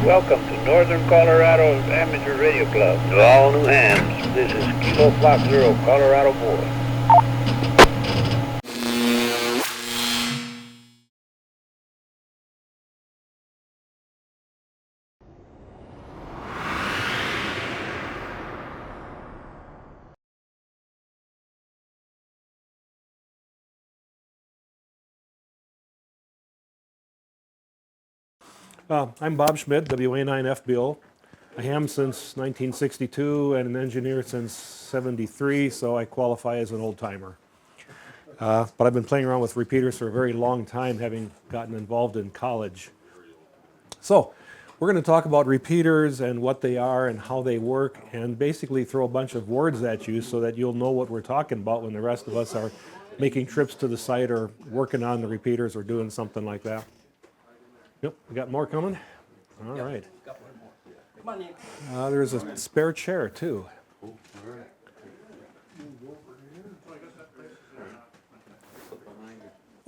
Welcome to Northern Colorado Amateur Radio Club. To all new hands, this is Kilo Fox Zero, Colorado Boy. I'm Bob Schmid, WA9FBO. I am since 1962 and an engineer since 73, so I qualify as an old timer. But I've been playing around with repeaters for a very long time, having gotten involved in college. So we're going to talk about repeaters and what they are and how they work, and basically throw a bunch of words at you so that you'll know what we're talking about when the rest of us are making trips to the site or working on the repeaters or doing something like that. Yep, we got more coming? All right. Got one more. Come on in. There's a spare chair, too.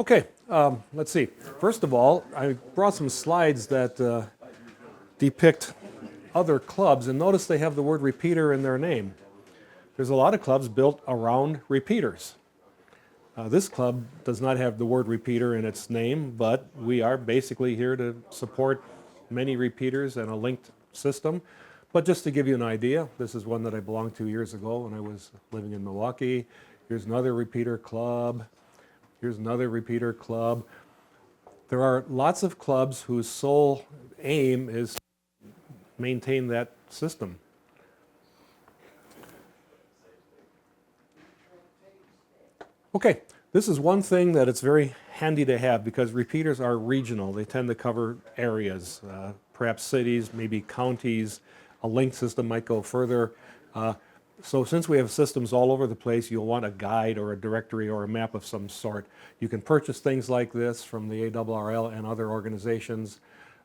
Okay, let's see. First of all, I brought some slides that depict other clubs, and notice they have the word repeater in their name. There's a lot of clubs built around repeaters. This club does not have the word repeater in its name, but we are basically here to support many repeaters and a linked system. But just to give you an idea, this is one that I belonged to years ago when I was living in Milwaukee. Here's another repeater club. Here's another repeater club. There are lots of clubs whose sole aim is to maintain that system. Okay, this is one thing that it's very handy to have because repeaters are regional. They tend to cover areas, perhaps cities, maybe counties. A linked system might go further. So since we have systems all over the place, you'll want a guide or a directory or a map of some sort. You can purchase things like this from the ARRL and other organizations.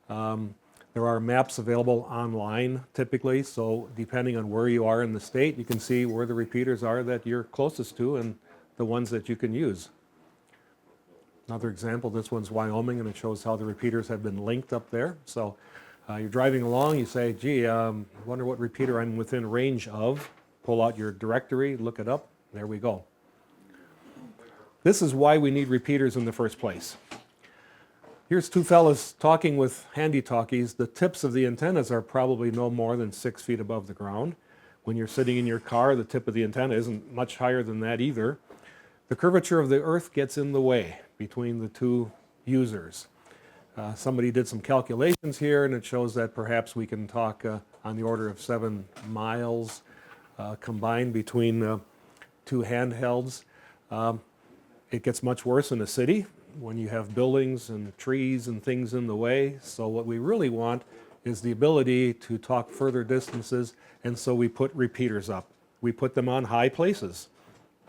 There are maps available online typically, so depending on where you are in the state, you can see where the repeaters are that you're closest to and the ones that you can use. Another example, this one's Wyoming, and it shows how the repeaters have been linked up there. So you're driving along, you say, gee, wonder what repeater I'm within range of. Pull out your directory, look it up, there we go. This is why we need repeaters in the first place. Here's two fellas talking with handy talkies. The tips of the antennas are probably no more than 6 feet above the ground. When you're sitting in your car, the tip of the antenna isn't much higher than that either. The curvature of the earth gets in the way between the two users. Somebody did some calculations here, and it shows that perhaps we can talk on the order of 7 miles combined between two handhelds. It gets much worse in a city when you have buildings and trees and things in the way. So what we really want is the ability to talk further distances, and so we put repeaters up. We put them on high places,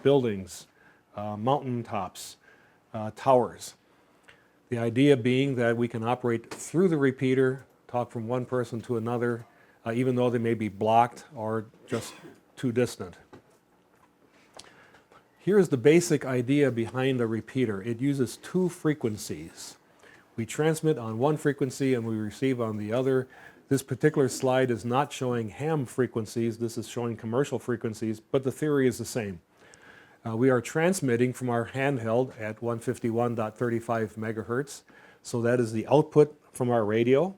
buildings, mountain tops, towers. The idea being that we can operate through the repeater, talk from one person to another, even though they may be blocked or just too distant. Here's the basic idea behind a repeater. It uses 2 frequencies. We transmit on one frequency and we receive on the other. This particular slide is not showing ham frequencies. This is showing commercial frequencies, but the theory is the same. We are transmitting from our handheld at 151.35 megahertz. So that is the output from our radio.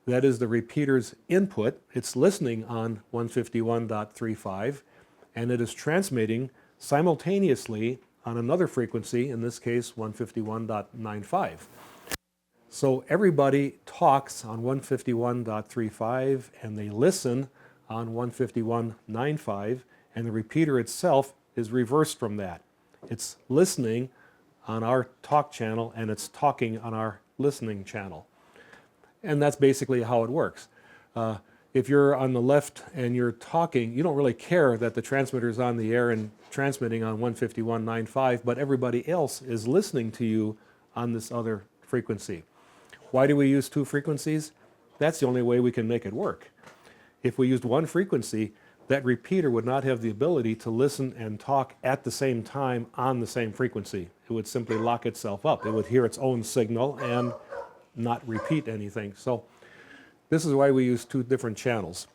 That is the repeater's input. It's listening on 151.35, and it is transmitting simultaneously on another frequency, in this case 151.95. So everybody talks on 151.35 and they listen on 151.95, and the repeater itself is reversed from that. It's listening on our talk channel and it's talking on our listening channel. And that's basically how it works. If you're on the left and you're talking, you don't really care that the transmitter's on the air and transmitting on 151.95, but everybody else is listening to you on this other frequency. Why do we use 2 frequencies? That's the only way we can make it work. If we used one frequency, that repeater would not have the ability to listen and talk at the same time on the same frequency. It would simply lock itself up. It would hear its own signal and not repeat anything. So This is why we use two different channels.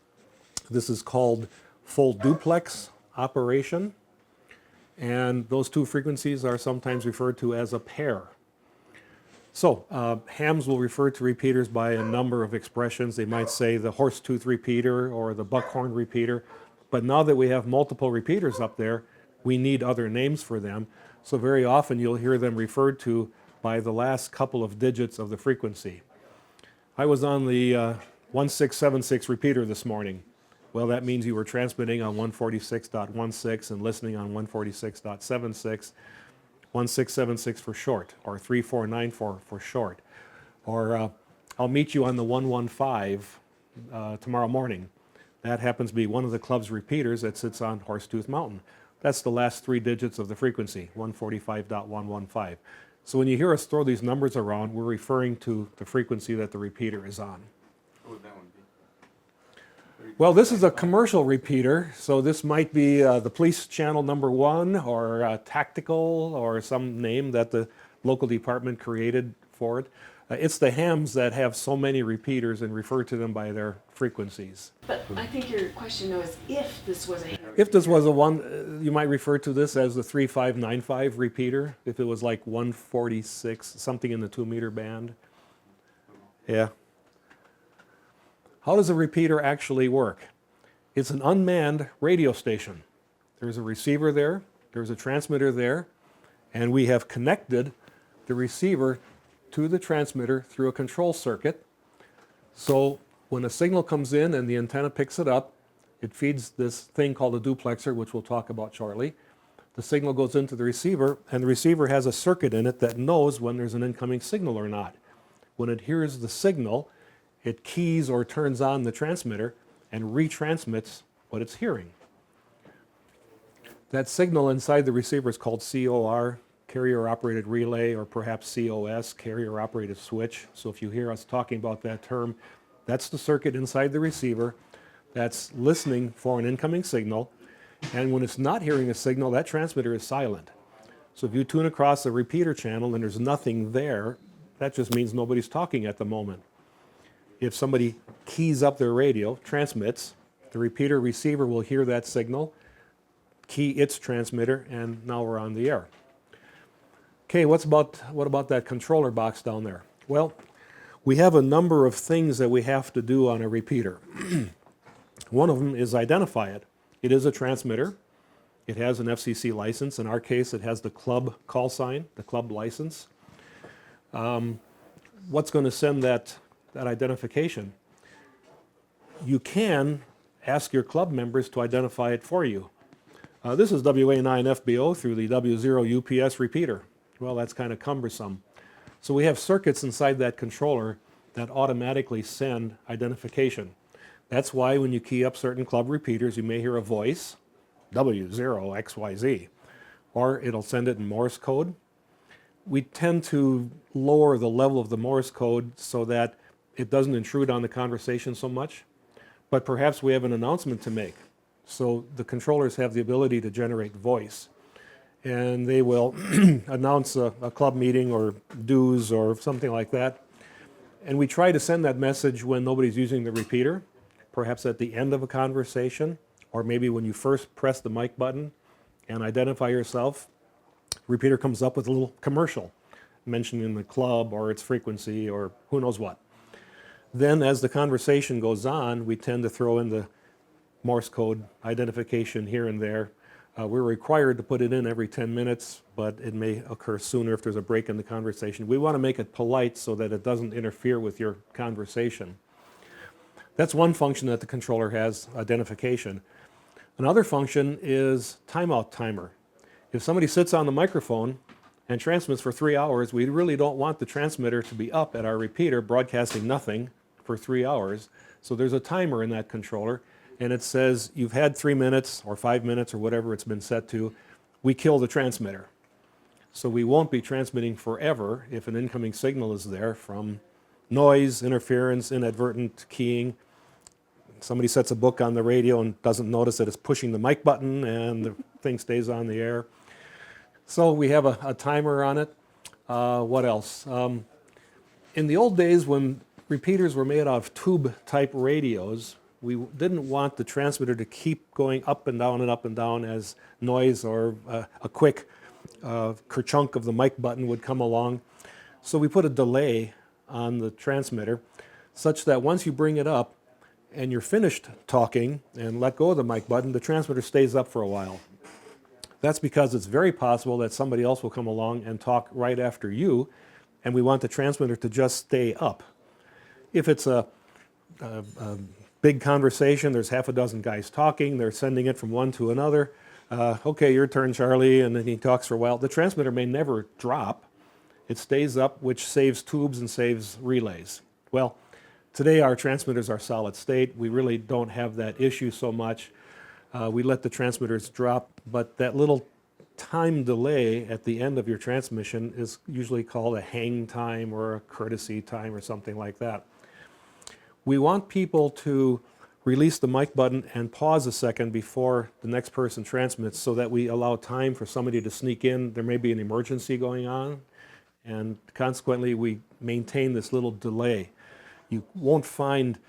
This is called full duplex operation, and those two frequencies are sometimes referred to as a pair. So hams will refer to repeaters by a number of expressions. They might say the horse-tooth repeater or the buckhorn repeater, but now that we have multiple repeaters up there, we need other names for them. So very often you'll hear them referred to by the last couple of digits of the frequency. I was on the 1676 repeater this morning. Well, that means you were transmitting on 146.16 and listening on 146.76, 1676 for short, or 3494 for short. Or I'll meet you on the 115 tomorrow morning. That happens to be one of the club's repeaters that sits on Horsetooth Mountain. That's the last three digits of the frequency, 145.115. So when you hear us throw these numbers around, we're referring to the frequency that the repeater is on. What would that one be? Well, this is a commercial repeater, so this might be the police channel number 1 or tactical or some name that the local department created for it. It's the hams that have so many repeaters and refer to them by their frequencies. But I think your question though is if this was a If this was a one, you might refer to this as the 3595 repeater, if it was like 146, something in the 2 meter band. Yeah. How does a repeater actually work? It's an unmanned radio station. There's a receiver there, there's a transmitter there, and we have connected the receiver to the transmitter through a control circuit. So when a signal comes in and the antenna picks it up, it feeds this thing called a duplexer, which we'll talk about shortly. The signal goes into the receiver, and the receiver has a circuit in it that knows when there's an incoming signal or not. When it hears the signal, it keys or turns on the transmitter and retransmits what it's hearing. That signal inside the receiver is called COR, Carrier Operated Relay, or perhaps COS, Carrier Operated Switch. So if you hear us talking about that term, that's the circuit inside the receiver that's listening for an incoming signal. And when it's not hearing a signal, that transmitter is silent. So if you tune across a repeater channel and there's nothing there, that just means nobody's talking at the moment. If somebody keys up their radio, transmits, the repeater receiver will hear that signal, key its transmitter, and now we're on the air. Okay, what about that controller box down there? Well, we have a number of things that we have to do on a repeater. One of them is identify it. It is a transmitter. It has an FCC license. In our case, it has the club call sign, the club license. What's going to send that identification? You can ask your club members to identify it for you. This is WA9FBO through the W0 UPS repeater. Well, that's kind of cumbersome. So we have circuits inside that controller that automatically send identification. That's why when you key up certain club repeaters, you may hear a voice, W0XYZ, or it'll send it in Morse code. We tend to lower the level of the Morse code so that it doesn't intrude on the conversation so much, but perhaps we have an announcement to make. So the controllers have the ability to generate voice, and they will announce a club meeting or dues or something like that. And we try to send that message when nobody's using the repeater, perhaps at the end of a conversation, or maybe when you first press the mic button and identify yourself. Repeater comes up with a little commercial mentioning the club or its frequency or who knows what. Then as the conversation goes on, we tend to throw in the Morse code identification here and there. We're required to put it in every 10 minutes, but it may occur sooner if there's a break in the conversation. We want to make it polite so that it doesn't interfere with your conversation. That's one function that the controller has, identification. Another function is timeout timer. If somebody sits on the microphone and transmits for 3 hours, we really don't want the transmitter to be up at our repeater broadcasting nothing for 3 hours. So there's a timer in that controller, and it says you've had 3 minutes or 5 minutes or whatever it's been set to. We kill the transmitter. So we won't be transmitting forever if an incoming signal is there from noise, interference, inadvertent keying. Somebody sets a book on the radio and doesn't notice that it's pushing the mic button and the thing stays on the air. So we have a, timer on it. What else? In the old days when repeaters were made out of tube type radios, we didn't want the transmitter to keep going up and down as noise or a quick kerchunk of the mic button would come along. So we put a delay on the transmitter such that once you bring it up and you're finished talking and let go of the mic button, the transmitter stays up for a while. That's because it's very possible that somebody else will come along and talk right after you, and we want the transmitter to just stay up. If it's a big conversation, there's half a dozen guys talking, they're sending it from one to another. Okay, your turn, Charlie, and then he talks for a while. The transmitter may never drop. It stays up, which saves tubes and saves relays. Well, today our transmitters are solid state. We really don't have that issue so much. We let the transmitters drop, but that little time delay at the end of your transmission is usually called a hang time or a courtesy time or something like that. We want people to release the mic button and pause a second before the next person transmits so that we allow time for somebody to sneak in. There may be an emergency going on, and consequently we maintain this little delay. You won't find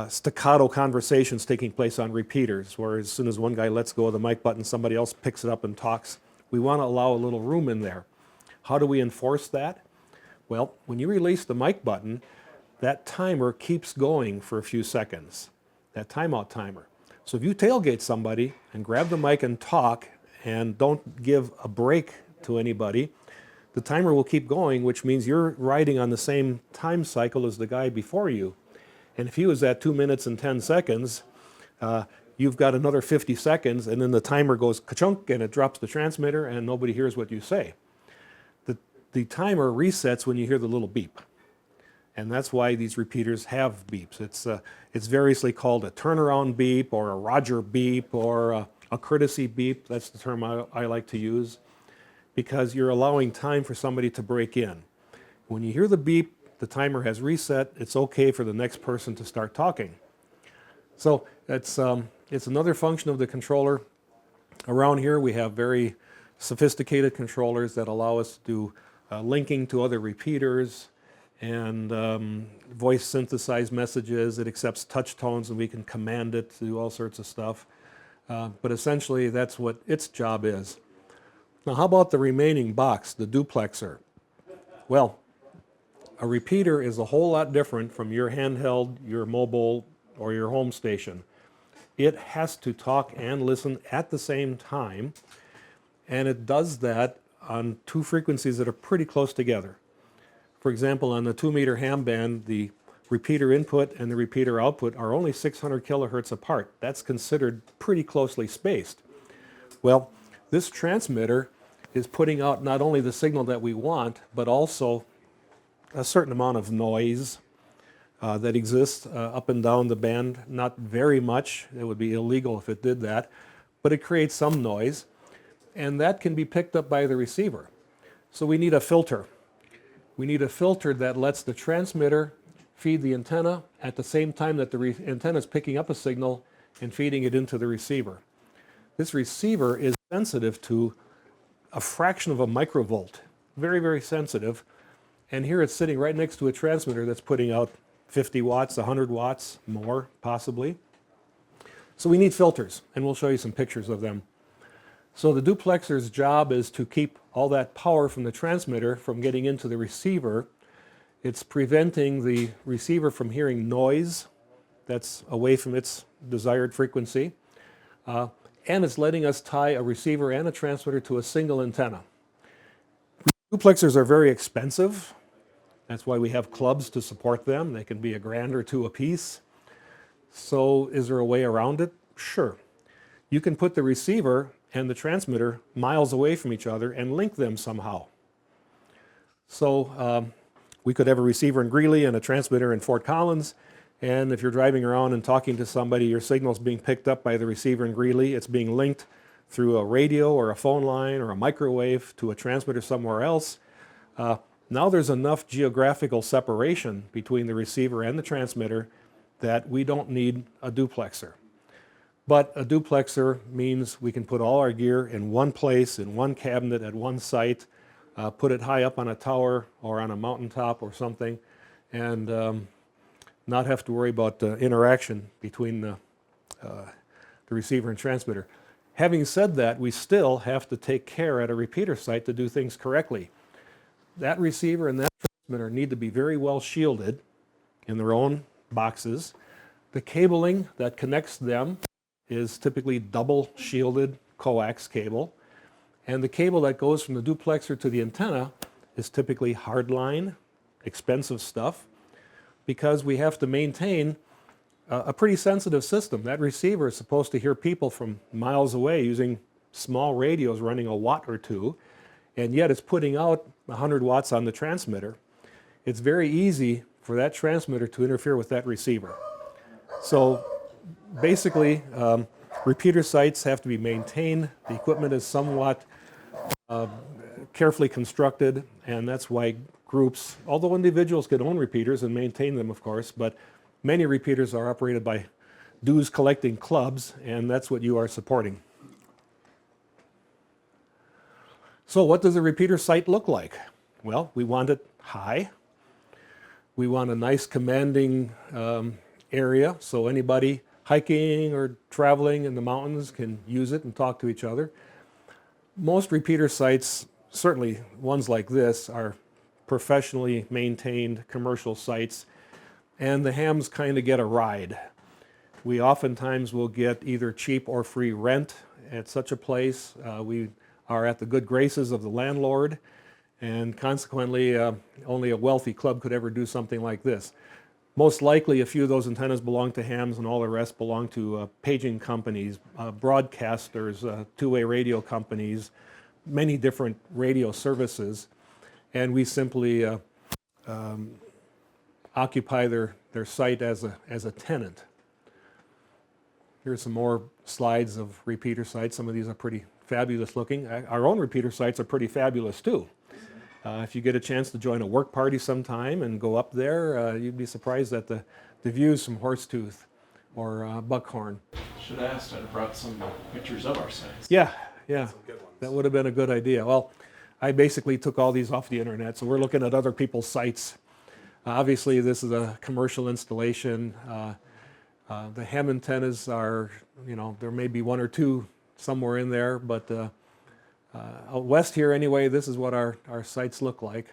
staccato conversations taking place on repeaters, where as soon as one guy lets go of the mic button, somebody else picks it up and talks. We want to allow a little room in there. How do we enforce that? Well, when you release the mic button, that timer keeps going for a few seconds, that timeout timer. So if you tailgate somebody and grab the mic and talk and don't give a break to anybody, the timer will keep going, which means you're riding on the same time cycle as the guy before you. And if he was at 2 minutes and 10 seconds, you've got another 50 seconds, and then the timer goes ka-chunk, and it drops the transmitter, and nobody hears what you say. The timer resets when you hear the little beep. And that's why these repeaters have beeps. It's variously called a turnaround beep, or a Roger beep, or a courtesy beep. That's the term I like to use, because you're allowing time for somebody to break in. When you hear the beep, the timer has reset. It's okay for the next person to start talking. So it's another function of the controller. Around here we have very sophisticated controllers that allow us to do linking to other repeaters and voice synthesized messages. It accepts touch tones, and we can command it to do all sorts of stuff. But essentially that's what its job is. Now how about the remaining box, the duplexer? Well, a repeater is a whole lot different from your handheld, your mobile, or your home station. It has to talk and listen at the same time, and it does that on two frequencies that are pretty close together. For example, on the 2-meter ham band, the repeater input and the repeater output are only 600 kilohertz apart. That's considered pretty closely spaced. Well, this transmitter is putting out not only the signal that we want, but also a certain amount of noise that exists up and down the band. Not very much. It would be illegal if it did that, but it creates some noise, and that can be picked up by the receiver. So we need a filter. We need a filter that lets the transmitter feed the antenna at the same time that the antenna is picking up a signal and feeding it into the receiver. This receiver is sensitive to a fraction of a microvolt, very, very sensitive. And here it's sitting right next to a transmitter that's putting out 50 watts, 100 watts, more possibly. So we need filters, and we'll show you some pictures of them. So the duplexer's job is to keep all that power from the transmitter from getting into the receiver. It's preventing the receiver from hearing noise that's away from its desired frequency. And it's letting us tie a receiver and a transmitter to a single antenna. Duplexers are very expensive. That's why we have clubs to support them. They can be $1,000 or $2,000 a piece. So is there a way around it? Sure. You can put the receiver and the transmitter miles away from each other and link them somehow. So we could have a receiver in Greeley and a transmitter in Fort Collins, and if you're driving around and talking to somebody, your signal's being picked up by the receiver in Greeley. It's being linked through a radio or a phone line or a microwave to a transmitter somewhere else. Now there's enough geographical separation between the receiver and the transmitter that we don't need a duplexer. But a duplexer means we can put all our gear in one place, in one cabinet, at one site, put it high up on a tower or on a mountaintop or something, and not have to worry about interaction between the receiver and transmitter. Having said that, we still have to take care at a repeater site to do things correctly. That receiver and that transmitter need to be very well shielded in their own boxes. The cabling that connects them is typically double shielded coax cable. And the cable that goes from the duplexer to the antenna is typically hardline, expensive stuff, because we have to maintain a pretty sensitive system. That receiver is supposed to hear people from miles away using small radios running a watt or two, and yet it's putting out 100 watts on the transmitter. It's very easy for that transmitter to interfere with that receiver. So basically, repeater sites have to be maintained. The equipment is somewhat carefully constructed, and that's why groups, although individuals can own repeaters and maintain them, of course, but many repeaters are operated by dues collecting clubs, and that's what you are supporting. So what does a repeater site look like? Well, we want it high. We want a nice commanding area so anybody hiking or traveling in the mountains can use it and talk to each other. Most repeater sites, certainly ones like this, are professionally maintained commercial sites, and the hams kind of get a ride. We oftentimes will get either cheap or free rent at such a place. We are at the good graces of the landlord, and consequently, only a wealthy club could ever do something like this. Most likely, a few of those antennas belong to hams, and all the rest belong to paging companies, broadcasters, two-way radio companies, many different radio services, and we simply occupy their site as a tenant. Here's some more slides of repeater sites. Some of these are pretty fabulous looking. Our own repeater sites are pretty fabulous too. If you get a chance to join a work party sometime and go up there, you'd be surprised at the views from Horsetooth or Buckhorn. Should have asked, I'd have brought some pictures of our sites. Yeah, that would have been a good idea. Well, I basically took all these off the internet, so we're looking at other people's sites. Obviously, this is a commercial installation. The ham antennas are, there may be one or two somewhere in there, but out west here anyway, this is what our sites look like.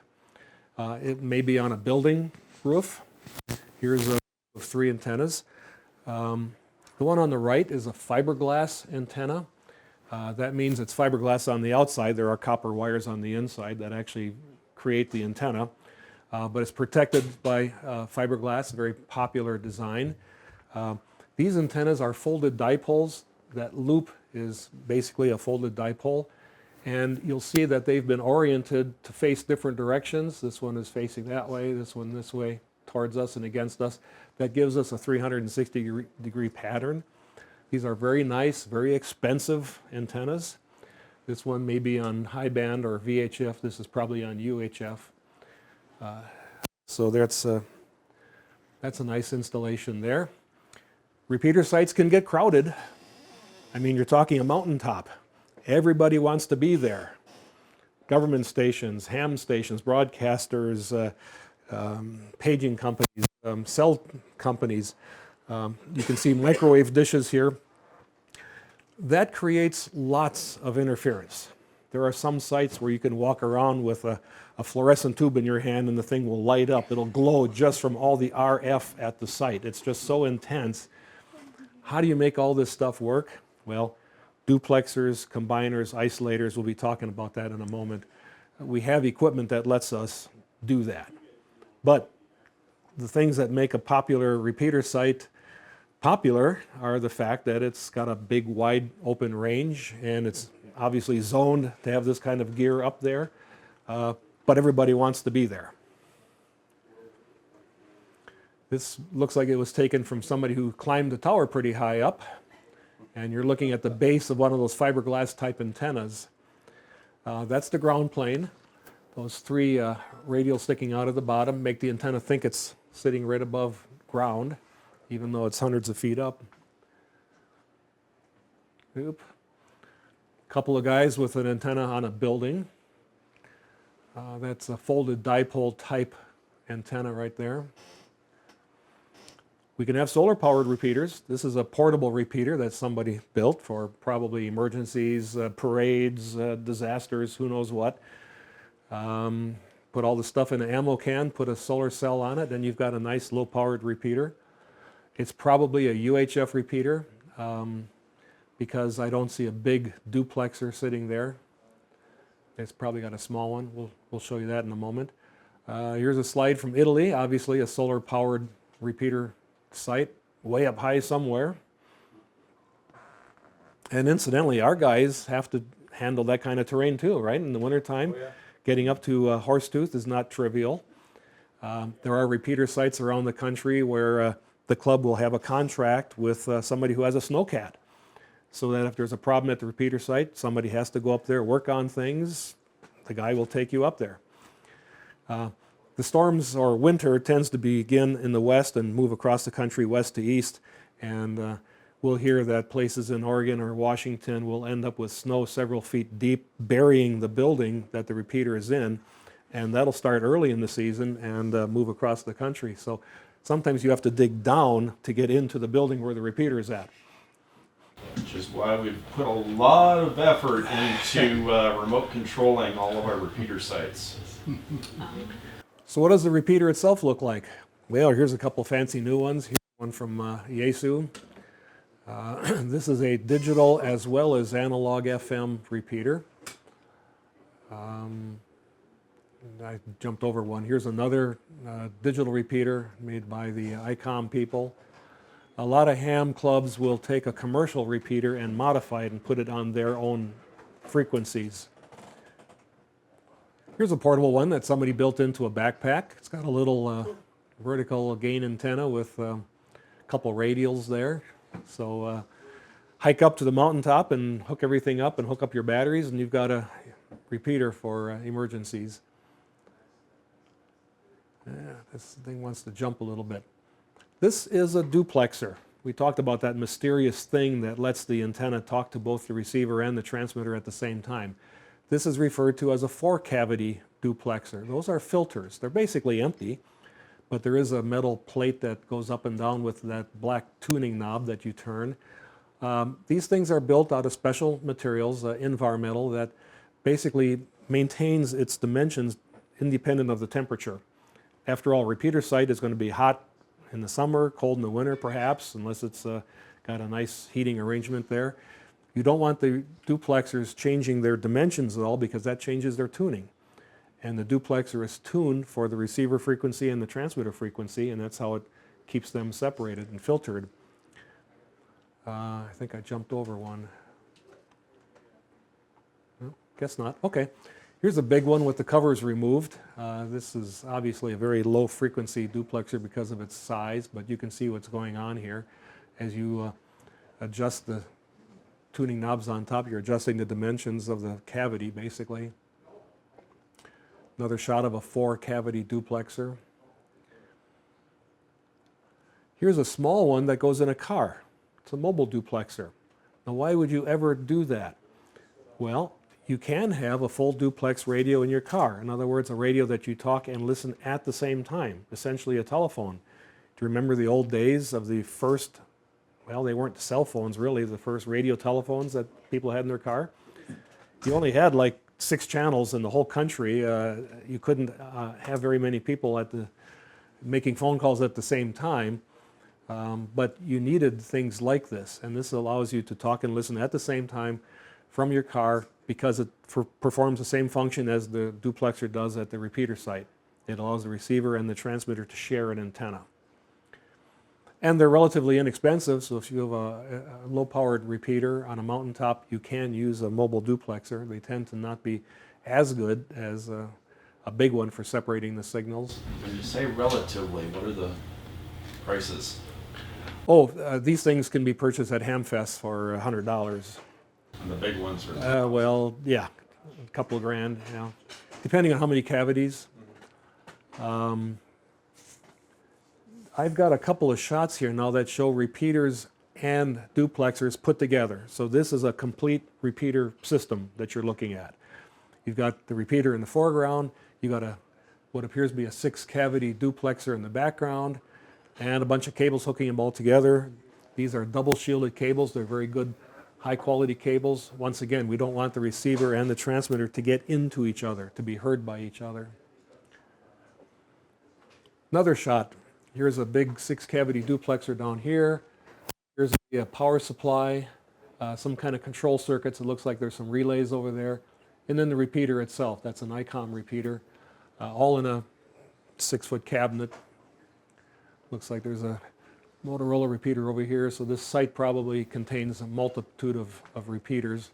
It may be on a building roof. Here's of 3 antennas. The one on the right is a fiberglass antenna. That means it's fiberglass on the outside. There are copper wires on the inside that actually create the antenna. But it's protected by fiberglass, a very popular design. These antennas are folded dipoles. That loop is basically a folded dipole. And you'll see that they've been oriented to face different directions. This one is facing that way, this one this way, towards us and against us. That gives us a 360-degree pattern. These are very nice, very expensive antennas. This one may be on high band or VHF. This is probably on UHF. So that's a nice installation there. Repeater sites can get crowded. I mean, you're talking a mountaintop. Everybody wants to be there. Government stations, ham stations, broadcasters, paging companies, cell companies. You can see microwave dishes here. That creates lots of interference. There are some sites where you can walk around with a fluorescent tube in your hand and the thing will light up. It'll glow just from all the RF at the site. It's just so intense. How do you make all this stuff work? Well, duplexers, combiners, isolators, we'll be talking about that in a moment. We have equipment that lets us do that. But the things that make a popular repeater site popular are the fact that it's got a big, wide, open range, and it's obviously zoned to have this kind of gear up there, but everybody wants to be there. This looks like it was taken from somebody who climbed the tower pretty high up, and you're looking at the base of one of those fiberglass type antennas. That's the ground plane. Those 3 radials sticking out of the bottom make the antenna think it's sitting right above ground, even though it's hundreds of feet up. Oop. Couple of guys with an antenna on a building. That's a folded dipole type antenna right there. We can have solar powered repeaters. This is a portable repeater that somebody built for probably emergencies, parades, disasters, who knows what. Put all the stuff in an ammo can, put a solar cell on it, then you've got a nice low powered repeater. It's probably a UHF repeater because I don't see a big duplexer sitting there. It's probably got a small one. We'll show you that in a moment. Here's a slide from Italy, obviously a solar powered repeater site way up high somewhere. And incidentally, our guys have to handle that kind of terrain too, right? In the wintertime, getting up to Horsetooth is not trivial. There are repeater sites around the country where the club will have a contract with somebody who has a snowcat, so that if there's a problem at the repeater site, somebody has to go up there, work on things, the guy will take you up there. The storms or winter tends to begin in the west and move across the country west to east, and we'll hear that places in Oregon or Washington will end up with snow several feet deep, burying the building that the repeater is in, and that'll start early in the season and move across the country. So sometimes you have to dig down to get into the building where the repeater is at. Which is why we've put a lot of effort into remote controlling all of our repeater sites. So what does the repeater itself look like? Well, here's a couple fancy new ones. Here's one from Yaesu. This is a digital as well as analog FM repeater. I jumped over one. Here's another digital repeater made by the ICOM people. A lot of ham clubs will take a commercial repeater and modify it and put it on their own frequencies. Here's a portable one that somebody built into a backpack. It's got a little vertical gain antenna with a couple radials there. So hike up to the mountaintop and hook everything up and hook up your batteries, and you've got a repeater for emergencies. This thing wants to jump a little bit. This is a duplexer. We talked about that mysterious thing that lets the antenna talk to both the receiver and the transmitter at the same time. This is referred to as a 4-cavity duplexer. Those are filters. They're basically empty, but there is a metal plate that goes up and down with that black tuning knob that you turn. These things are built out of special materials, environmental, that basically maintains its dimensions independent of the temperature. After all, repeater site is going to be hot in the summer, cold in the winter perhaps, unless it's got a nice heating arrangement there. You don't want the duplexers changing their dimensions at all because that changes their tuning. And the duplexer is tuned for the receiver frequency and the transmitter frequency, and that's how it keeps them separated and filtered. I think I jumped over one. No, guess not. Okay. Here's a big one with the covers removed. This is obviously a very low frequency duplexer because of its size, but you can see what's going on here. As you adjust the tuning knobs on top, you're adjusting the dimensions of the cavity basically. Another shot of a 4-cavity duplexer. Here's a small one that goes in a car. It's a mobile duplexer. Now why would you ever do that? Well, you can have a full duplex radio in your car. In other words, a radio that you talk and listen at the same time, essentially a telephone. Do you remember the old days of the first, well, they weren't cell phones really, the first radio telephones that people had in their car? You only had like 6 channels in the whole country. You couldn't have very many people making phone calls at the same time. But you needed things like this, and this allows you to talk and listen at the same time from your car because it performs the same function as the duplexer does at the repeater site. It allows the receiver and the transmitter to share an antenna. And they're relatively inexpensive, so if you have a low-powered repeater on a mountaintop, you can use a mobile duplexer. They tend to not be as good as a big one for separating the signals. When you say relatively, what are the prices? These things can be purchased at Hamfest for $100. And the big ones are? Well, yeah, a couple of grand, yeah. Depending on how many cavities. I've got a couple of shots here now that show repeaters and duplexers put together. So this is a complete repeater system that you're looking at. You've got the repeater in the foreground, you've got what appears to be a 6-cavity duplexer in the background. and a bunch of cables hooking them all together. These are double shielded cables. They're very good, high quality cables. Once again, we don't want the receiver and the transmitter to get into each other, to be heard by each other. Another shot. Here's a big 6-cavity duplexer down here. Here's a power supply, some kind of control circuits. It looks like there's some relays over there. And then the repeater itself. That's an ICOM repeater, all in a 6-foot cabinet. Looks like there's a Motorola repeater over here, so this site probably contains a multitude of repeaters.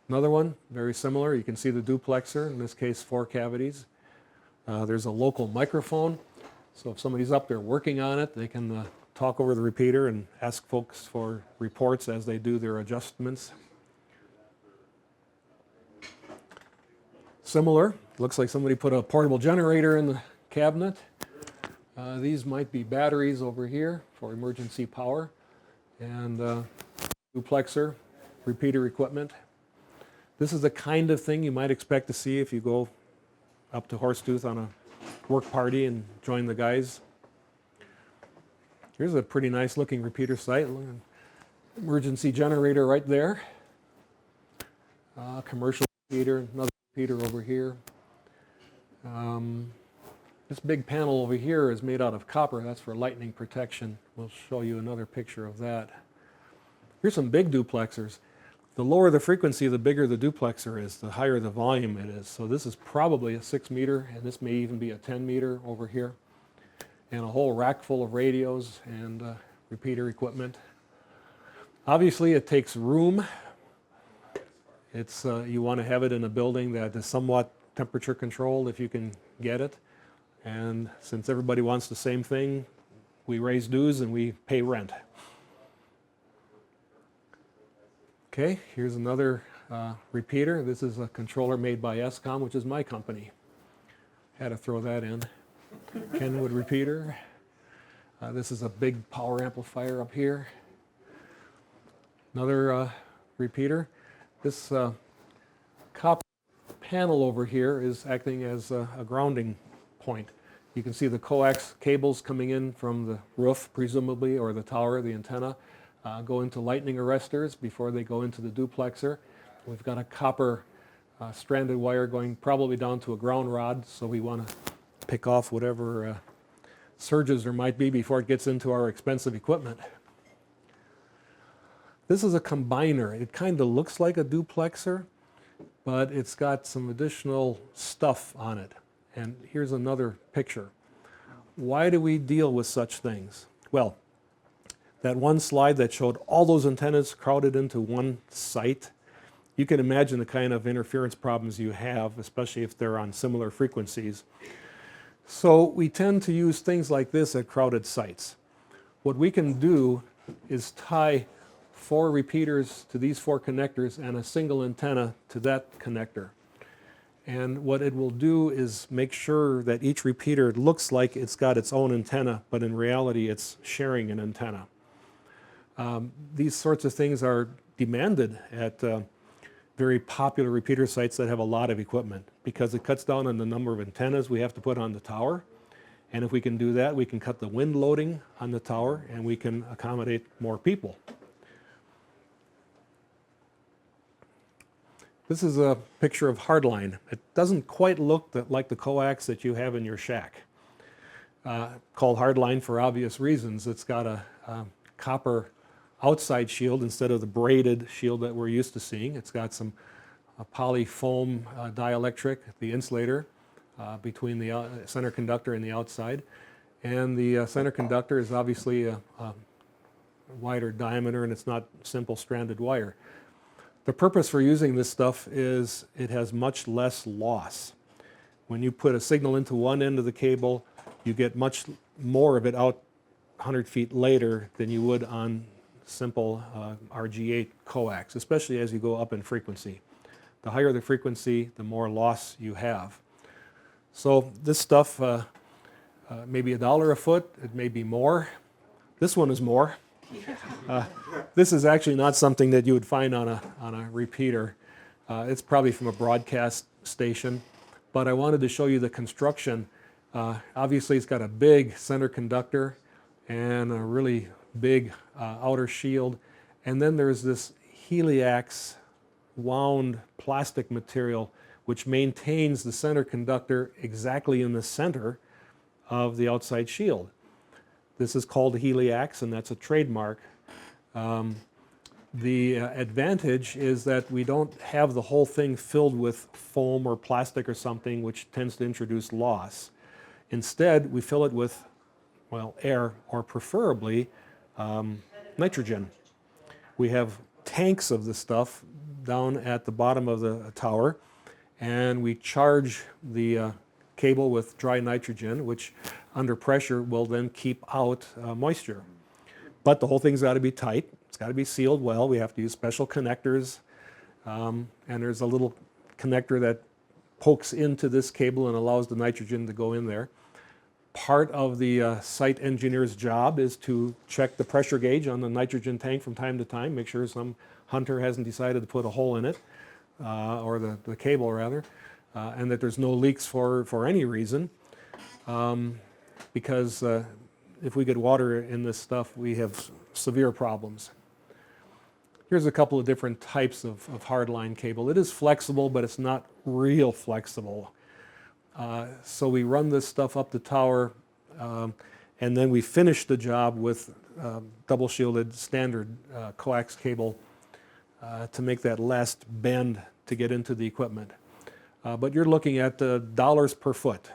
Another one, very similar. You can see the duplexer, in this case 4 cavities. There's a local microphone, so if somebody's up there working on it, they can talk over the repeater and ask folks for reports as they do their adjustments. Similar, looks like somebody put a portable generator in the cabinet. These might be batteries over here for emergency power, and duplexer, repeater equipment. This is the kind of thing you might expect to see if you go up to Horsetooth on a work party and join the guys. Here's a pretty nice looking repeater site. Emergency generator right there. Commercial repeater, another repeater over here. This big panel over here is made out of copper. That's for lightning protection. We'll show you another picture of that. Here's some big duplexers. The lower the frequency, the bigger the duplexer is, the higher the volume it is. So this is probably a 6 meter, and this may even be a 10 meter over here. And a whole rack full of radios and repeater equipment. Obviously it takes room. It's you want to have it in a building that is somewhat temperature controlled if you can get it. And since everybody wants the same thing, we raise dues and we pay rent. Okay, here's another repeater. This is a controller made by SCOM, which is my company. Had to throw that in. Kenwood repeater. This is a big power amplifier up here. Another repeater. This copper panel over here is acting as a grounding point. You can see the coax cables coming in from the roof, presumably, or the tower, the antenna, go into lightning arresters before they go into the duplexer. We've got a copper stranded wire going probably down to a ground rod, so we want to pick off whatever surges there might be before it gets into our expensive equipment. This is a combiner. It kind of looks like a duplexer, but it's got some additional stuff on it. And here's another picture. Why do we deal with such things? Well, that one slide that showed all those antennas crowded into one site, you can imagine the kind of interference problems you have, especially if they're on similar frequencies. So we tend to use things like this at crowded sites. What we can do is tie 4 repeaters to these 4 connectors and a single antenna to that connector. And what it will do is make sure that each repeater looks like it's got its own antenna, but in reality it's sharing an antenna. These sorts of things are demanded at very popular repeater sites that have a lot of equipment, because it cuts down on the number of antennas we have to put on the tower. And if we can do that, we can cut the wind loading on the tower and we can accommodate more people. This is a picture of hardline. It doesn't quite look like the coax that you have in your shack. Called hardline for obvious reasons. It's got a copper outside shield instead of the braided shield that we're used to seeing. It's got some poly foam dielectric, the insulator between the center conductor and the outside. And the center conductor is obviously a wider diameter, and it's not simple stranded wire. The purpose for using this stuff is it has much less loss. When you put a signal into one end of the cable, you get much more of it out 100 feet later than you would on simple RG8 coax, especially as you go up in frequency. The higher the frequency, the more loss you have. So this stuff may be $1 a foot, it may be more. This one is more. This is actually not something that you would find on a repeater. It's probably from a broadcast station, but I wanted to show you the construction. Obviously it's got a big center conductor. and a really big outer shield. And then there's this heliax wound plastic material which maintains the center conductor exactly in the center of the outside shield. This is called heliax, and that's a trademark. The advantage is that we don't have the whole thing filled with foam or plastic or something, which tends to introduce loss. Instead, we fill it with, well, air, or preferably nitrogen. We have tanks of the stuff down at the bottom of the tower, and we charge the cable with dry nitrogen, which under pressure will then keep out moisture. But the whole thing's got to be tight. It's got to be sealed well. We have to use special connectors, and there's a little connector that pokes into this cable and allows the nitrogen to go in there. Part of the site engineer's job is to check the pressure gauge on the nitrogen tank from time to time, make sure some hunter hasn't decided to put a hole in it, or the cable rather, and that there's no leaks for any reason, because if we get water in this stuff, we have severe problems. Here's a couple of different types of hardline cable. It is flexible, but it's not real flexible. So we run this stuff up the tower, and then we finish the job with double shielded standard coax cable to make that last bend to get into the equipment. But you're looking at dollars per foot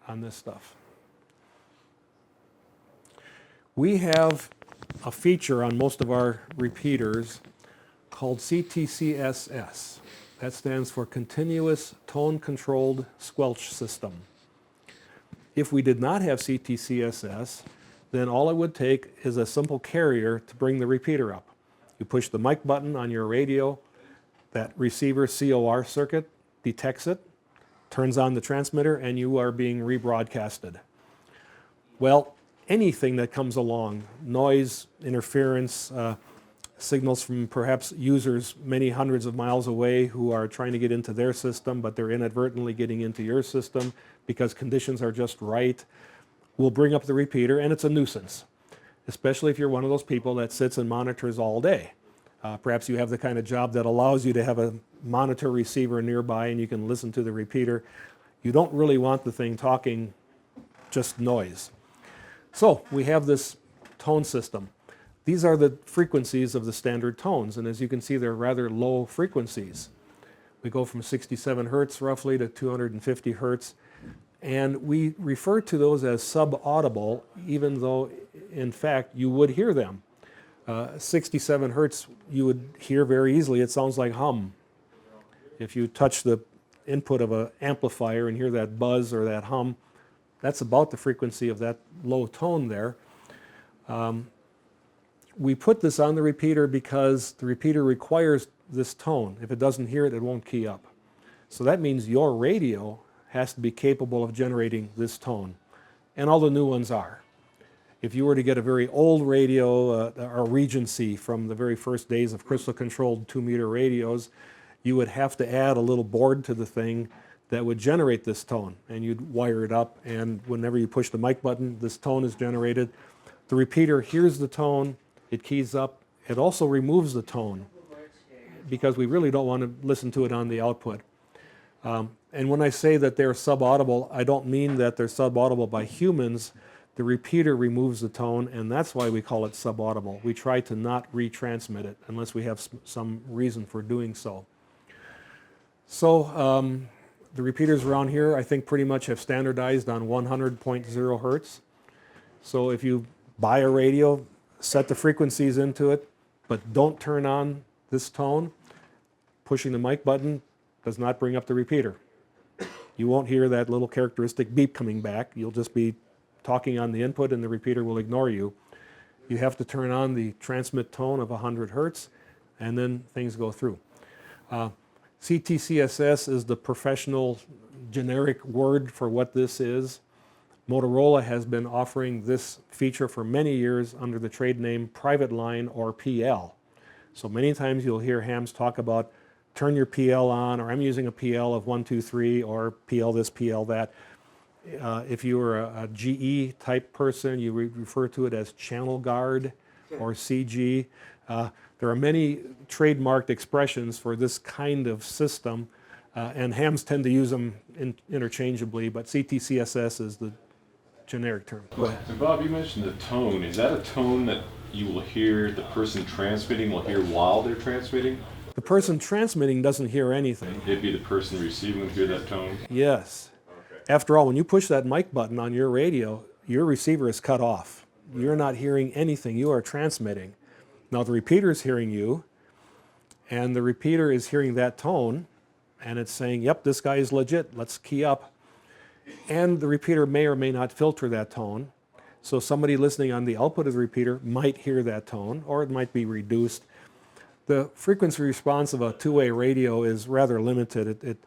on this stuff. We have a feature on most of our repeaters called CTCSS. That stands for Continuous Tone Controlled Squelch System. If we did not have CTCSS, then all it would take is a simple carrier to bring the repeater up. You push the mic button on your radio, that receiver COR circuit detects it, turns on the transmitter, and you are being rebroadcasted. Well, anything that comes along, noise, interference, signals from perhaps users many hundreds of miles away who are trying to get into their system, but they're inadvertently getting into your system because conditions are just right, will bring up the repeater, and it's a nuisance, especially if you're one of those people that sits and monitors all day. Perhaps you have the kind of job that allows you to have a monitor receiver nearby and you can listen to the repeater. You don't really want the thing talking just noise. So we have this tone system. These are the frequencies of the standard tones, and as you can see, they're rather low frequencies. We go from 67 hertz roughly to 250 hertz, and we refer to those as sub-audible, even though in fact you would hear them. 67 hertz you would hear very easily. It sounds like hum. If you touch the input of an amplifier and hear that buzz or that hum, that's about the frequency of that low tone there. We put this on the repeater because the repeater requires this tone. If it doesn't hear it, it won't key up. So that means your radio has to be capable of generating this tone, and all the new ones are. If you were to get a very old radio, a Regency from the very first days of crystal-controlled 2-meter radios, you would have to add a little board to the thing that would generate this tone, and you'd wire it up, and whenever you push the mic button, this tone is generated. The repeater hears the tone, it keys up. It also removes the tone because we really don't want to listen to it on the output. And when I say that they're sub-audible, I don't mean that they're sub-audible by humans. The repeater removes the tone, and that's why we call it sub-audible. We try to not retransmit it unless we have some reason for doing so. So the repeaters around here, I think, pretty much have standardized on 100.0 hertz. So if you buy a radio, set the frequencies into it, but don't turn on this tone, pushing the mic button does not bring up the repeater. You won't hear that little characteristic beep coming back. You'll just be talking on the input and the repeater will ignore you. You have to turn on the transmit tone of 100 hertz, and then things go through. CTCSS is the professional generic word for what this is. Motorola has been offering this feature for many years under the trade name Private Line or PL. So many times you'll hear hams talk about turn your PL on, or I'm using a PL of 123 or PL this, PL that. If you were a GE type person, you refer to it as channel guard or CG. There are many trademarked expressions for this kind of system, and hams tend to use them interchangeably, but CTCSS is the generic term. Go ahead. So Bob, you mentioned the tone. Is that a tone that you will hear the person transmitting will hear while they're transmitting? The person transmitting doesn't hear anything. It'd be the person receiving would hear that tone? Yes. After all, when you push that mic button on your radio, your receiver is cut off. You're not hearing anything. You are transmitting. Now the repeater is hearing you, and the repeater is hearing that tone, and it's saying, yep, this guy is legit. Let's key up. And the repeater may or may not filter that tone. So somebody listening on the output of the repeater might hear that tone, or it might be reduced. The frequency response of a two-way radio is rather limited. It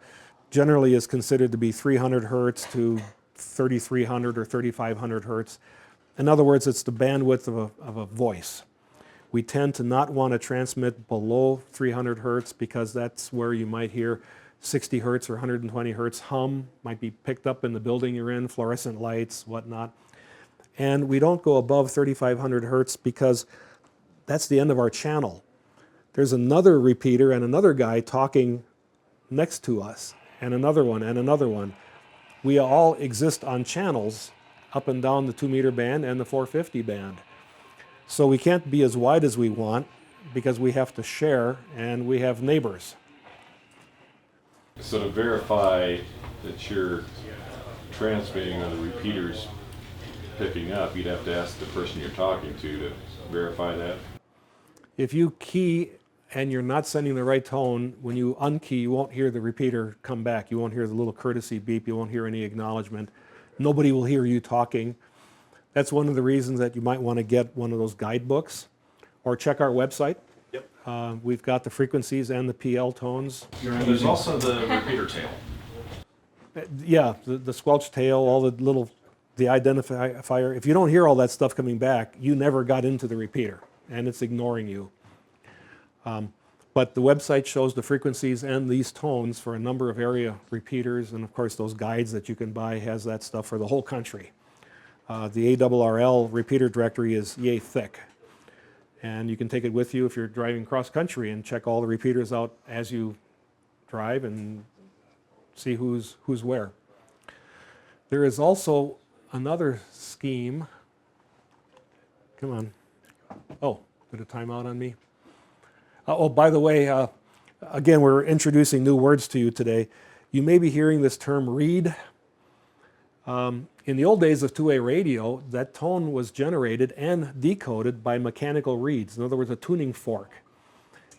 generally is considered to be 300 hertz to 3,300 or 3,500 hertz. In other words, it's the bandwidth of a voice. We tend to not want to transmit below 300 hertz because that's where you might hear 60 hertz or 120 hertz hum, might be picked up in the building you're in, fluorescent lights, whatnot. And we don't go above 3,500 hertz because that's the end of our channel. There's another repeater and another guy talking next to us, and another one and another one. We all exist on channels up and down the 2 meter band and the 450 band. So we can't be as wide as we want because we have to share, and we have neighbors. So to verify that you're transmitting on the repeaters picking up, you'd have to ask the person you're talking to verify that? If you key and you're not sending the right tone, when you unkey, you won't hear the repeater come back. You won't hear the little courtesy beep. You won't hear any acknowledgement. Nobody will hear you talking. That's one of the reasons that you might want to get one of those guidebooks or check our website. Yep. We've got the frequencies and the PL tones. There's also the repeater tail. Yeah, the squelch tail, all the little, the identifier. If you don't hear all that stuff coming back, you never got into the repeater, and it's ignoring you. But the website shows the frequencies and these tones for a number of area repeaters, and of course those guides that you can buy has that stuff for the whole country. The ARRL repeater directory is yay thick, and you can take it with you if you're driving cross country and check all the repeaters out as you drive and see who's where. There is also another scheme. Come on. Oh, did a timeout on me? Oh, by the way, again, we're introducing new words to you today. You may be hearing this term read. In the old days of two-way radio, that tone was generated and decoded by mechanical reeds. In other words, a tuning fork.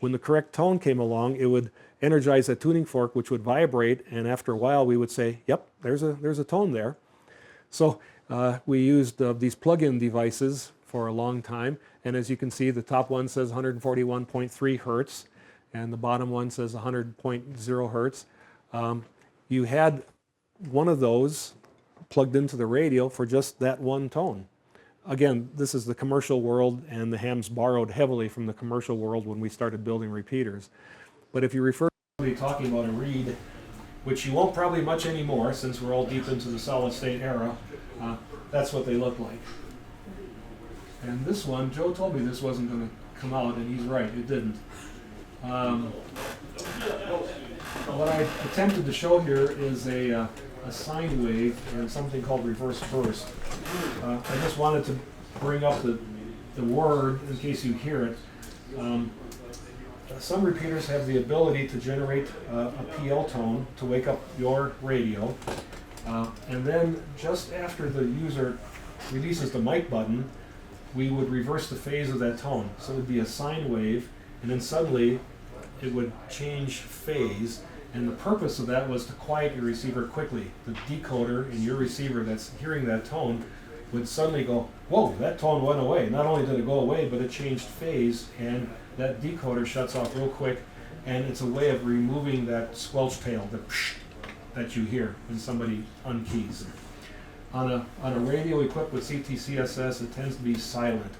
When the correct tone came along, it would energize that tuning fork, which would vibrate, and after a while we would say, yep, there's a tone there. So we used these plug-in devices for a long time, and as you can see, the top one says 141.3 hertz, and the bottom one says 100.0 hertz. You had one of those plugged into the radio for just that one tone. Again, this is the commercial world, and the hams borrowed heavily from the commercial world when we started building repeaters. But if you refer to somebody talking about a reed, which you won't probably much anymore since we're all deep into the solid state era, that's what they look like. And this one, Joe told me this wasn't going to come out, and he's right, it didn't. What I attempted to show here is a sine wave and something called reverse burst. I just wanted to bring up the word in case you hear it. Some repeaters have the ability to generate a PL tone to wake up your radio, and then just after the user releases the mic button, we would reverse the phase of that tone. So it would be a sine wave, and then suddenly it would change phase. And the purpose of that was to quiet your receiver quickly. The decoder in your receiver that's hearing that tone would suddenly go, whoa, that tone went away. Not only did it go away, but it changed phase, and that decoder shuts off real quick, and it's a way of removing that squelch tail, the psh, that you hear when somebody unkeys. On a radio equipped with CTCSS, it tends to be silent.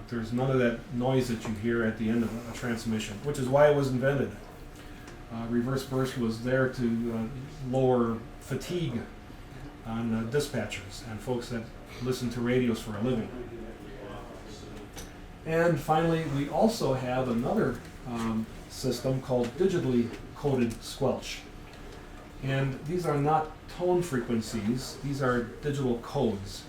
There's none of that noise that you hear at the end of a transmission, which is why it was invented. Reverse burst was there to lower fatigue on dispatchers and folks that listen to radios for a living. And finally, we also have another system called digitally coded Squelch. And these are not tone frequencies, these are digital codes.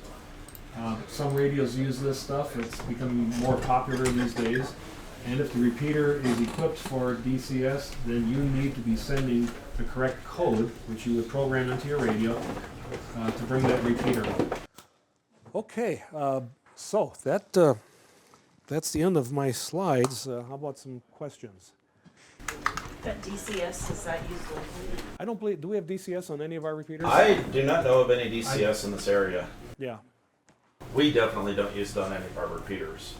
Some radios use this stuff, it's becoming more popular these days. And if the repeater is equipped for DCS, then you need to be sending the correct code, which you would program into your radio, to bring that repeater up. Okay, so that's the end of my slides. How about some questions? That DCS, is that used locally? I don't believe, do we have DCS on any of our repeaters? I do not know of any DCS in this area. Yeah. We definitely don't use it on any of our repeaters.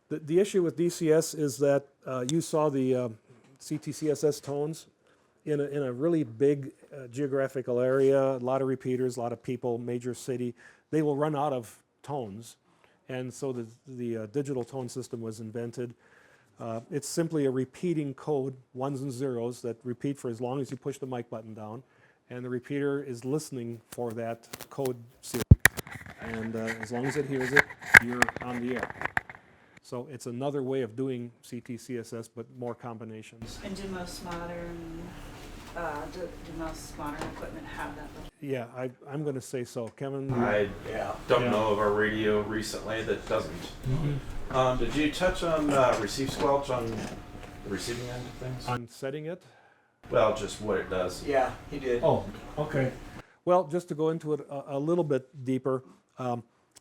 The issue with DCS is that you saw the CTCSS tones in a really big geographical area, a lot of repeaters, a lot of people, major city. They will run out of tones, and so the digital tone system was invented. It's simply a repeating code, ones and zeros, that repeat for as long as you push the mic button down, and the repeater is listening for that code series. And as long as it hears it, you're on the air. So it's another way of doing CTCSS, but more combinations. And do most modern equipment have that? Yeah, I'm going to say so. Kevin? I don't Yeah. know of a radio recently that doesn't. Mhm. Did you touch on receive Squelch on the receiving end of things? On setting it? Well, just what it does. Yeah, he did. Oh, okay. Well, just to go into it a little bit deeper,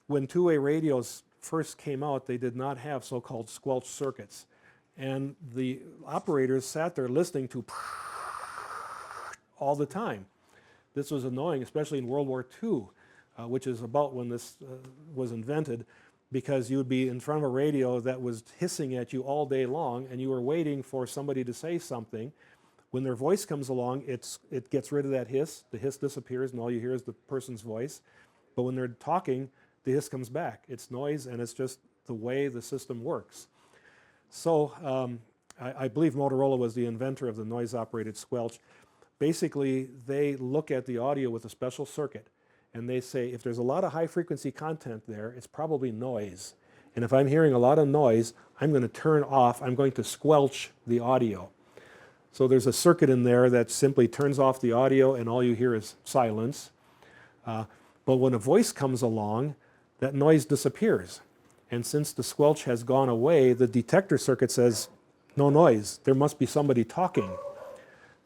when two-way radios first came out, they did not have so-called Squelch circuits. And the operators sat there listening to all the time. This was annoying, especially in World War II, which is about when this was invented, because you would be in front of a radio that was hissing at you all day long, and you were waiting for somebody to say something. When their voice comes along, it gets rid of that hiss. The hiss disappears, and all you hear is the person's voice. But when they're talking, the hiss comes back. It's noise, and it's just the way the system works. So I believe Motorola was the inventor of the noise-operated Squelch. Basically, they look at the audio with a special circuit, and they say, if there's a lot of high-frequency content there, it's probably noise. And if I'm hearing a lot of noise, I'm going to turn off, I'm going to squelch the audio. So there's a circuit in there that simply turns off the audio, and all you hear is silence. But when a voice comes along, that noise disappears. And since the squelch has gone away, the detector circuit says, no noise, there must be somebody talking.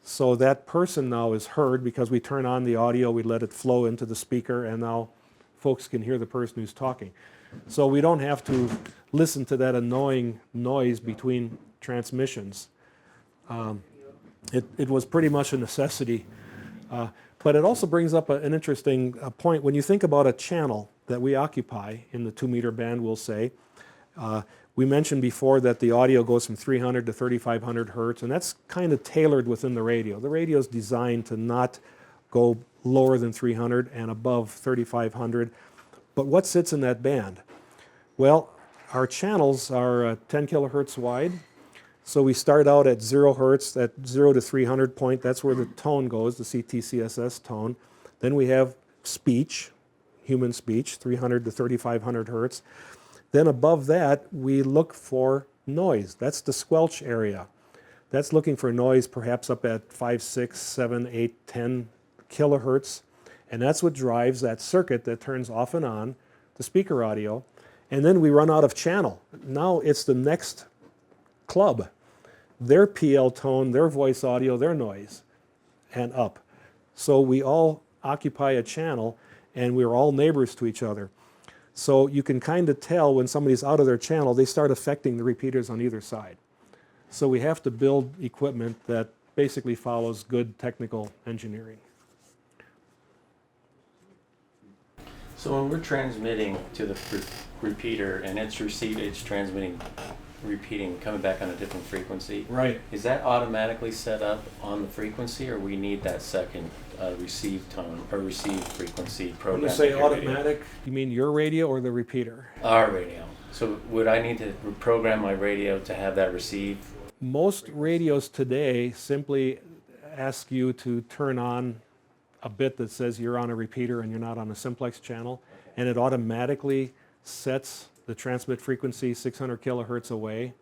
So that person now is heard because we turn on the audio, we let it flow into the speaker, and now folks can hear the person who's talking. So we don't have to listen to that annoying noise between transmissions. It was pretty much a necessity. But it also brings up an interesting point. When you think about a channel that we occupy in the 2-meter band, we'll say, we mentioned before that the audio goes from 300 to 3,500 hertz, and that's kind of tailored within the radio. The radio is designed to not go lower than 300 and above 3,500. But what sits in that band? Well, our channels are 10 kilohertz wide. So we start out at 0 hertz, at 0 to 300 point. That's where the tone goes, the CTCSS tone. Then we have speech, human speech, 300 to 3,500 hertz. Then above that, we look for noise. That's the squelch area. That's looking for noise perhaps up at 5, 6, 7, 8, 10 kilohertz. And that's what drives that circuit that turns off and on the speaker audio. And then we run out of channel. Now it's the next club. Their PL tone, their voice audio, their noise, and up. So we all occupy a channel, and we're all neighbors to each other. So you can kind of tell when somebody's out of their channel, they start affecting the repeaters on either side. So we have to build equipment that basically follows good technical engineering. So when we're transmitting to the repeater and it's received, it's transmitting, repeating, coming back on a different frequency. Right. Is that automatically set up on the frequency, or we need that second receive tone or receive frequency When program? you say automatic, you mean your radio or the repeater? Our radio. So would I need to program my radio to have that receive? Most radios today simply ask you to turn on a bit that says you're on a repeater and you're not on a simplex channel, and it automatically sets the transmit frequency 600 kilohertz away.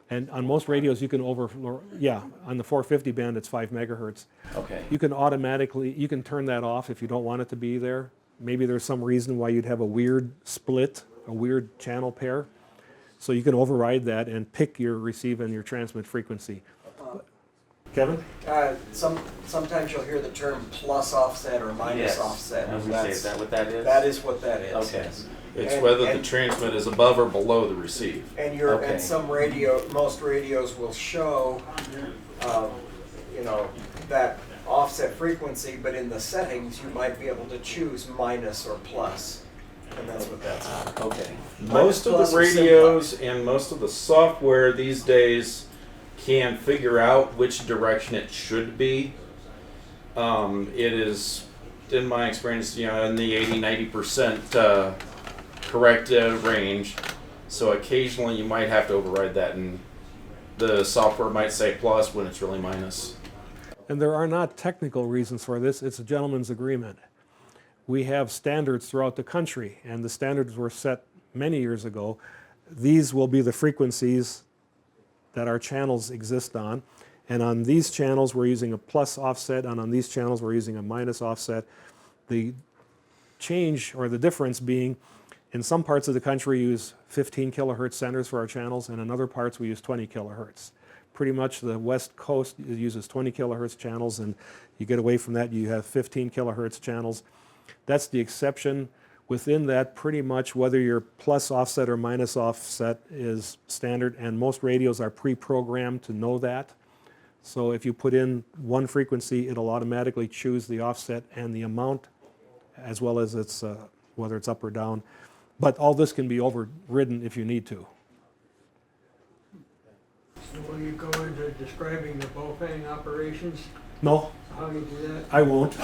And on most radios, you can on the 450 band, it's 5 megahertz. Okay. You can turn that off if you don't want it to be there. Maybe there's some reason why you'd have a weird split, a weird channel pair. So you can override that and pick your receive and your transmit frequency. Kevin? Sometimes you'll hear the term plus offset or minus Yes. offset. I was gonna say, is that what that is? That is what that is. Okay. yes. It's And- whether the and- transmit is above or below the receive. And Okay. most radios will show, that offset frequency, but in the settings, you might be able to choose minus or plus. And that's what that's about. Okay. Most of Plus the or radios and most of the software these days can figure out which direction it should be. It is, in my experience, in the 80-90% correct range. So occasionally you might have to override that, and the software might say plus when it's really minus. And there are not technical reasons for this, it's a gentleman's agreement. We have standards throughout the country, and the standards were set many years ago. These will be the frequencies that our channels exist on. And on these channels, we're using a plus offset, and on these channels, we're using a minus offset. The change, or the difference being, in some parts of the country, we use 15 kilohertz centers for our channels, and in other parts, we use 20 kilohertz. Pretty much the West Coast uses 20 kilohertz channels, and you get away from that, you have 15 kilohertz channels. That's the exception. Within that, pretty much whether you're plus offset or minus offset is standard, and most radios are pre-programmed to know that. So if you put in one frequency, it'll automatically choose the offset and the amount, as well as its whether it's up or down. But all this can be overridden if you need to. So will you go into describing the Bofang operations? No, How you do that? I won't.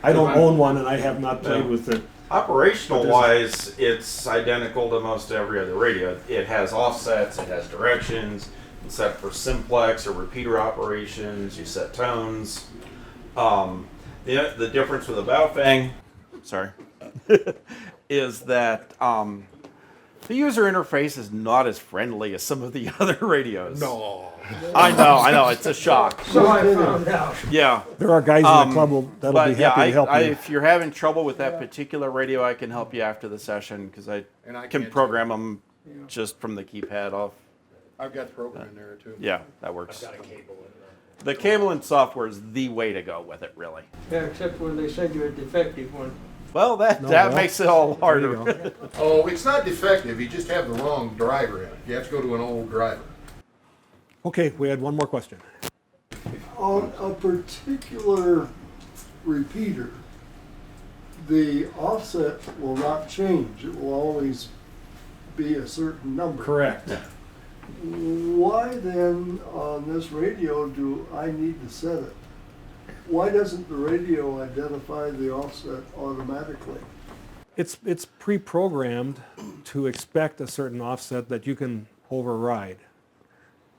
I don't own one, and I have not played with it. Operational wise, it's identical to most every other radio. It has offsets, it has directions, it's set for simplex or repeater operations, you set tones. The difference with a Baofeng, is that the user interface is not as friendly as some of the other radios. No. I know, it's a shock. So I found out. Yeah. There are guys in the club that'll be happy to help you. If you're having trouble with that particular radio, I can help you after the session because I can program them just from the keypad off. I've got the program in there too. Yeah, that works. The cable and software is the way to go with it, really. Yeah, except when they send you a defective one. Well, that makes it all harder. Oh, it's not defective. You just have the wrong driver in it. You have to go to an old driver. Okay, we had one more question. On a particular repeater, the offset will not change. It will always be a certain number. Correct. Why then, on this radio, do I need to set it? Why doesn't the radio identify the offset automatically? It's pre-programmed to expect a certain offset that you can override.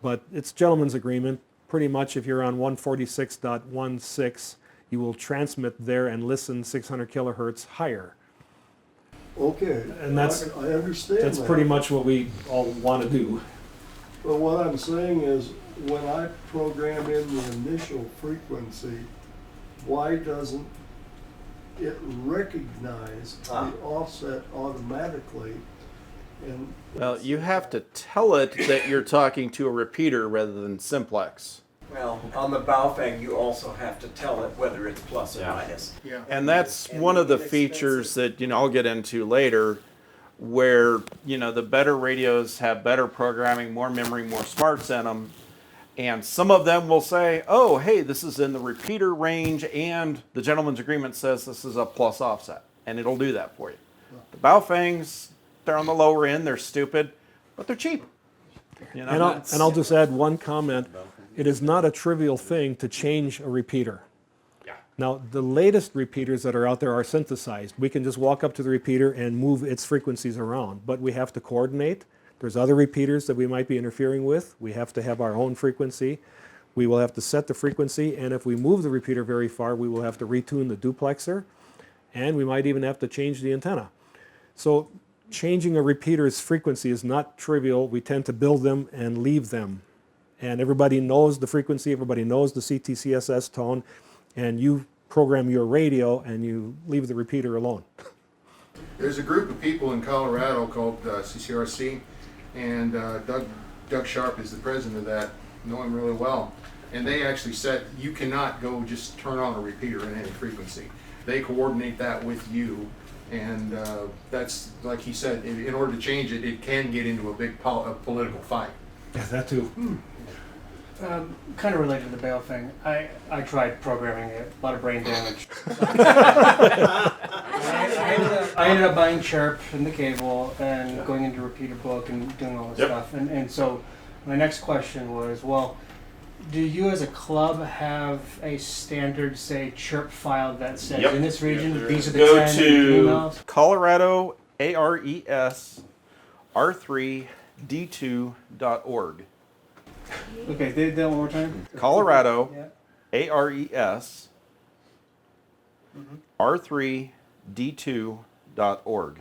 But it's gentleman's agreement. Pretty much if you're on 146.16, you will transmit there and listen 600 kilohertz higher. Okay, And that's I understand That's that. pretty much what we all want to do. But what I'm saying is, when I program in the initial frequency, why doesn't it recognize the offset automatically? And Well, you have to tell it that you're talking to a repeater rather than simplex. Well, on the Baofeng, you also have to tell it whether it's plus or minus. Yeah. And that's one of the features that, I'll get into later, where, the better radios have better programming, more memory, more smarts in them. And some of them will say, oh, hey, this is in the repeater range, and the gentleman's agreement says this is a plus offset. And it'll do that for you. The Baofengs, they're on the lower end, they're stupid, but they're cheap. And I'll just add one comment. It is not a trivial thing to change a repeater. Now, the latest repeaters that are out there are synthesized. We can just walk up to the repeater and move its frequencies around, but we have to coordinate. There's other repeaters that we might be interfering with. We have to have our own frequency. We will have to set the frequency, and if we move the repeater very far, we will have to retune the duplexer, and we might even have to change the antenna. So changing a repeater's frequency is not trivial. We tend to build them and leave them. And everybody knows the frequency, everybody knows the CTCSS tone, and you program your radio and you leave the repeater alone. There's a group of people in Colorado called CCRC, and Doug Sharp is the president of that. Know him really well. And they actually said you cannot go just turn on a repeater in any frequency. They coordinate that with you, and that's, like he said, in order to change it, it can get into a big political fight. Yeah, that too. Kind of related to the bail thing. I tried programming it, a lot of brain damage. I ended up buying Chirp and the cable and going into repeater book and doing all this stuff. And so my next question was, well, do you as a club have a standard, say, Chirp file that says in this region, these are the 10 emails? Colorado ARES R3D2.org. Okay, say that one more time. Colorado ARES R3D2.org.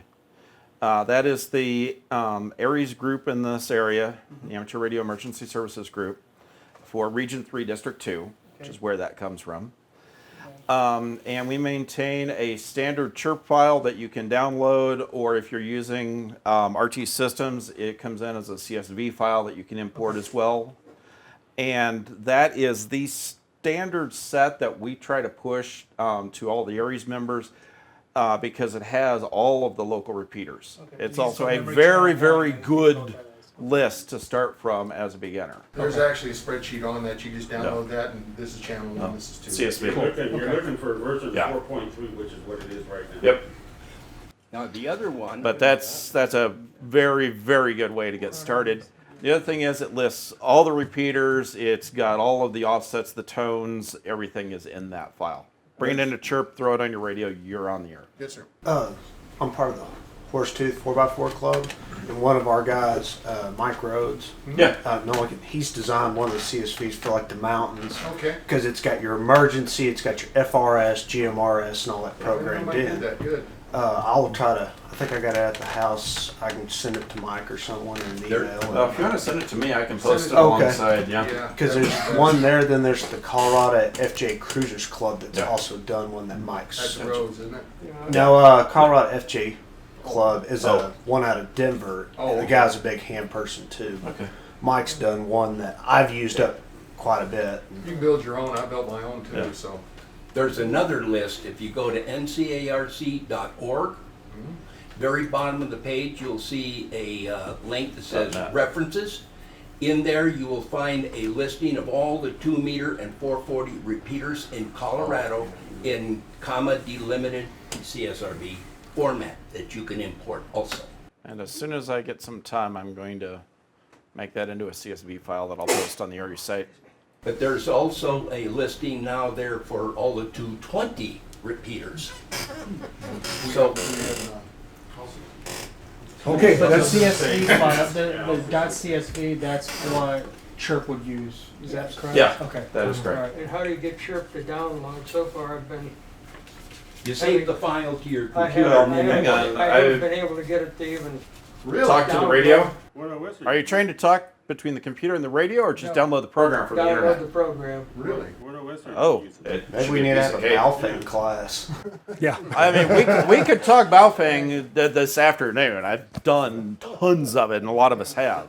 That is the ARES group in this area, the Amateur Radio Emergency Services group, for Region 3, District 2, which is where that comes from. And we maintain a standard chirp file that you can download, or if you're using RT systems, it comes in as a CSV file that you can import as well. And that is the standard set that we try to push to all the ARES members because it has all of the local repeaters. It's also a very, very good list to start from as a beginner. There's actually a spreadsheet on that. You just download that, and this is channel 1, this is 2. CSV. You're looking for version 4.3, which is what it is right now. Yep. Now the other one. But that's a very, very good way to get started. The other thing is it lists all the repeaters. It's got all of the offsets, the tones, everything is in that file. Bring it into Chirp, throw it on your radio, you're on the air. Yes, sir. I'm part of the Horsetooth 4x4 Club, and one of our guys, Mike Rhodes, he's designed one of the CSVs for like the mountains. Okay. Because it's got your emergency, it's got your FRS, GMRS, and all that programmed in. That good. I'll try to, I think I got it at the house. I can send it to Mike or someone in an email. If you want to send it to me, I can post it alongside. Because there's one there, then there's the Colorado FJ Cruisers Club that's also done one that Mike's. That's Rose, isn't it? No, Colorado FJ Club is one out of Denver. And the guy's a big ham person too. Okay. Mike's done one that I've used up quite a bit. You can build your own. I built my own too. So there's another list. If you go to NCARC.org, very bottom of the page, you'll see a link that says references. In there, you will find a listing of all the 2-meter and 440 repeaters in Colorado in delimited CSRV format that you can import also. And as soon as I get some time, I'm going to make that into a CSV file that I'll post on the ARES site. But there's also a listing now there for all the 220 repeaters. So, okay, but the CSV file, the .csv, that's what Chirp would use. Is that correct? Yeah, okay. that is correct. And how do you get Chirp to download? So far, I've been. You save the file to your I computer. haven't been able to get it to even talk to the radio. Well, Are you trying to talk between the computer and the radio, or just download the program from the internet? Download the program. Really? Oh, Maybe we need to have a Baofeng class. Yeah. I mean, we could talk Baofeng this afternoon. I've done tons of it, and a lot of us have.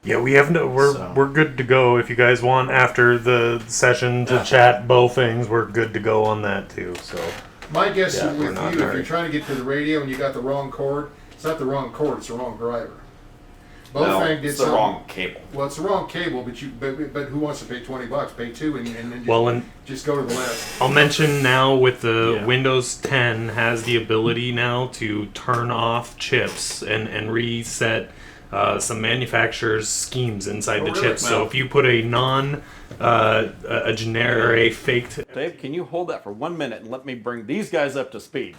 Yeah, we have we're good to go. If you guys want after the session to chat Baofengs, we're good to go on that too. So my guess is with you, not if married. you're trying to get to the radio and you got the wrong cord, it's not the wrong cord, it's the wrong driver. Baofeng did it's the wrong cable. Well, it's the wrong cable, but who wants to pay $20? Pay $2 and then just go to the left. I'll mention now with the Windows 10 has the ability now to turn off chips and reset some manufacturers' schemes inside the chips. So if you put a a generic faked. Dave, can you hold that for 1 minute and let me bring these guys up to speed?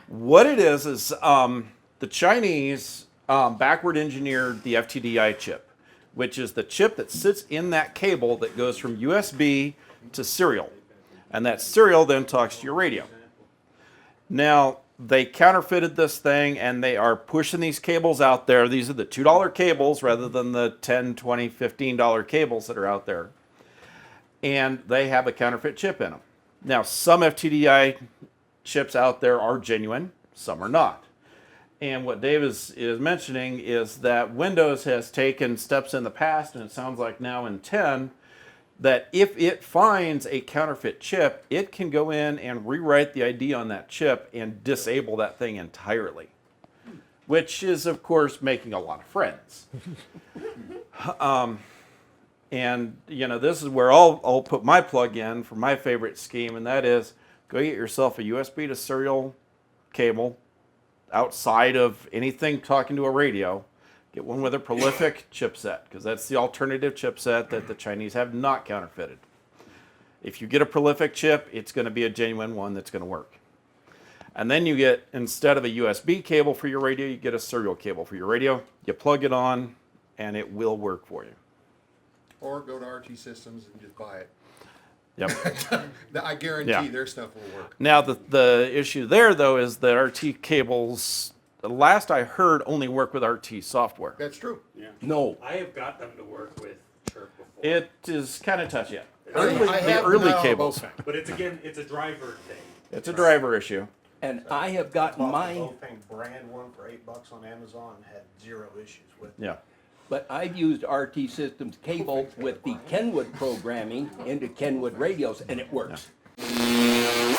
What it is the Chinese backward engineered the FTDI chip. which is the chip that sits in that cable that goes from USB to serial. And that serial then talks to your radio. Now, they counterfeited this thing and they are pushing these cables out there. These are the $2 cables rather than the $10, $20, $15 cables that are out there. And they have a counterfeit chip in them. Now, some FTDI chips out there are genuine, some are not. And what Dave is mentioning is that Windows has taken steps in the past, and it sounds like now in 10, that if it finds a counterfeit chip, it can go in and rewrite the ID on that chip and disable that thing entirely, which is, of course, making a lot of friends. And, you know, this is where I'll put my plug in for my favorite scheme, and that is go get yourself a USB to serial cable outside of anything talking to a radio. Get one with a prolific chipset, because that's the alternative chipset that the Chinese have not counterfeited. If you get a prolific chip, it's going to be a genuine one that's going to work. And then you get, instead of a USB cable for your radio, you get a serial cable for your radio. You plug it on, and it will work for you. Or go to RT Systems and just buy it. Yep. I guarantee their stuff will work. Now, the issue there, though, is that RT cables, the last I heard, only work with RT software. That's true. Yeah. No. I have got them to work with Chirp before. It is kind of touchy. The early cables. But it's a driver thing. It's a driver issue. And I have gotten mine. Propane brand one for $8 on Amazon and had 0 issues with it. Yeah. But I've used RT Systems cable with the Kenwood programming into Kenwood radios, and it works. Yeah.